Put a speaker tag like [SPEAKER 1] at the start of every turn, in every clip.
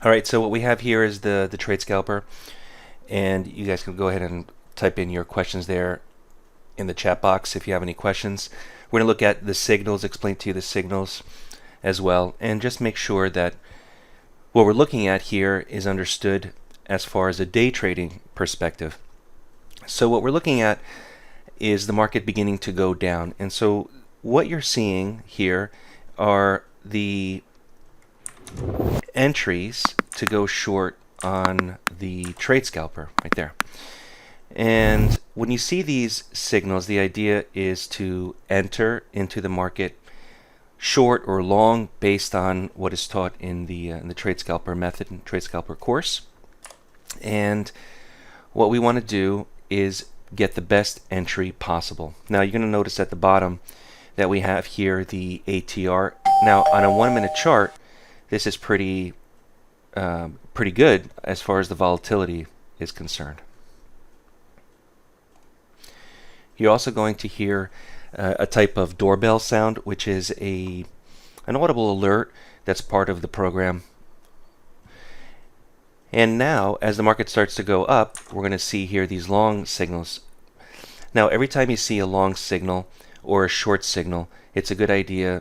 [SPEAKER 1] All right, so what we have here is the Trade Scalper, and you guys can go ahead and type in your questions there in the chat box if you have any questions. We're going to look at the signals, explain to you the signals as well, and just make sure that what we're looking at here is understood as far as a day trading perspective. So what we're looking at is the market beginning to go down, and so what you're seeing here are the entries to go short on the Trade Scalper right there. And when you see these signals, the idea is to enter into the market short or long based on what is taught in the Trade Scalper method and Trade Scalper course. And what we want to do is get the best entry possible. Now you're going to notice at the bottom that we have here the ATR. Now on a 1 minute chart, this is pretty good as far as the volatility is concerned. You're also going to hear a type of doorbell sound, which is an audible alert that's part of the program. And now, as the market starts to go up, we're going to see here these long signals. Now, every time you see a long signal or a short signal, it's a good idea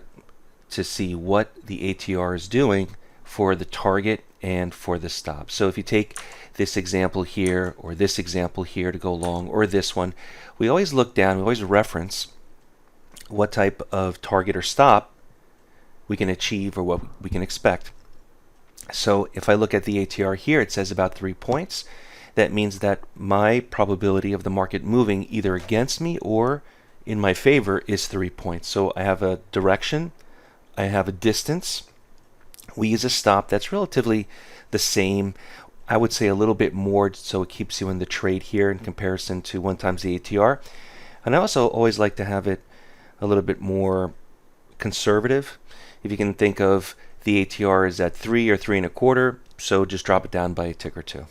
[SPEAKER 1] to see what the ATR is doing for the target and for the stop. So if you take this example here or this example here to go long, or this one, we always look down, we always reference what type of target or stop we can achieve or what we can expect. So if I look at the ATR here, it says about 3 points. That means that my probability of the market moving either against me or in my favor is 3 points. So I have a direction, I have a distance. We use a stop that's relatively the same. I would say a little bit more, so it keeps you in the trade here in comparison to 1 times the ATR. And I also always like to have it a little bit more conservative. If you can think of the ATR is at 3 or 3 1/4, so just drop it down by a tick or two.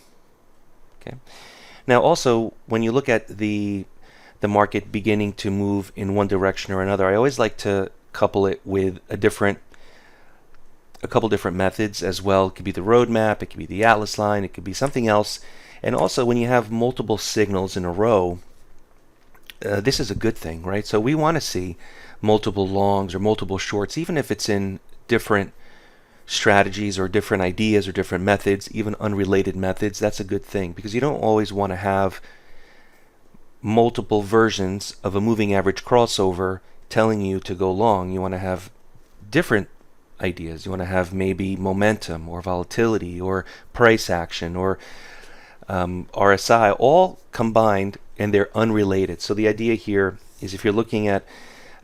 [SPEAKER 1] Okay. Now also, when you look at the market beginning to move in one direction or another, I always like to couple it with a couple different methods as well. It could be the roadmap, it could be the Atlas line, it could be something else. And also, when you have multiple signals in a row, this is a good thing, right? So we want to see multiple longs or multiple shorts, even if it's in different strategies or different ideas or different methods, even unrelated methods. That's a good thing, because you don't always want to have multiple versions of a moving average crossover telling you to go long. You want to have different ideas. You want to have maybe momentum or volatility or price action or RSI all combined, and they're unrelated. So the idea here is, if you're looking at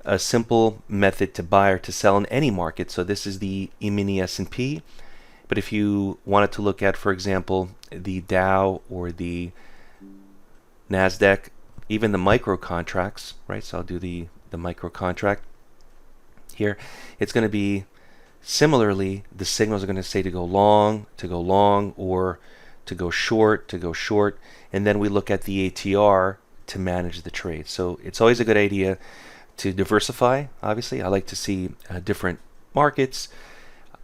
[SPEAKER 1] a simple method to buy or to sell in any market, so this is the E-mini S&P, but if you wanted to look at, for example, the Dow or the NASDAQ, even the micro contracts, right? So I'll do the micro contract here. It's going to be similarly, the signals are going to say to go long, or to go short, and then we look at the ATR to manage the trade. So it's always a good idea to diversify. Obviously, I like to see different markets.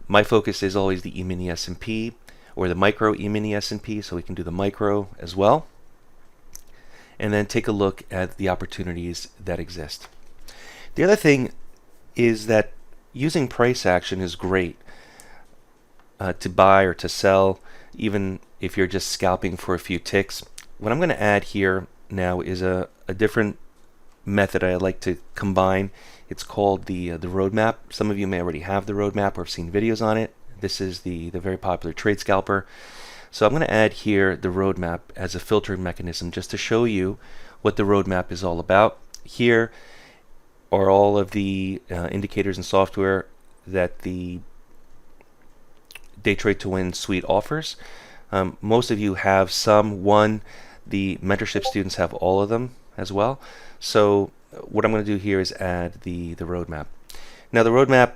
[SPEAKER 1] My focus is always the E-mini S&P or the micro E-mini S&P, so we can do the micro as well. And then take a look at the opportunities that exist. The other thing is that using price action is great to buy or to sell, even if you're just scalping for a few ticks. What I'm going to add here now is a different method I like to combine. It's called the roadmap. Some of you may already have the roadmap or have seen videos on it. This is the very popular Trade Scalper. So I'm going to add here the roadmap as a filtering mechanism, just to show you what the roadmap is all about. Here are all of the indicators and software that the Daytradetowin suite offers. Most of you have some. The mentorship students have all of them as well. So what I'm going to do here is add the roadmap. Now the roadmap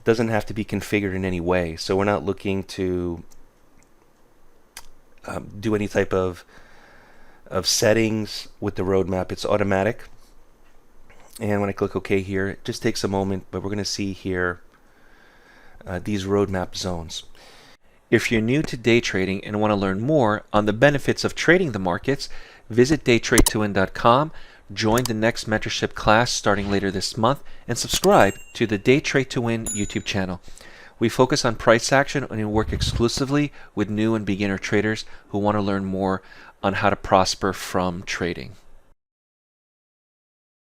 [SPEAKER 1] doesn't have to be configured in any way, so we're not looking to do any type of settings with the roadmap. It's automatic. And when I click OK here, it just takes a moment, but we're going to see here these roadmap zones.
[SPEAKER 2] If you're new to day trading and want to learn more on the benefits of trading the markets, visit Daytradetowin.com, join the next mentorship class starting later this month, and subscribe to the Day Trade to Win YouTube channel. We focus on price action and we work exclusively with new and beginner traders who want to learn more on how to prosper from trading.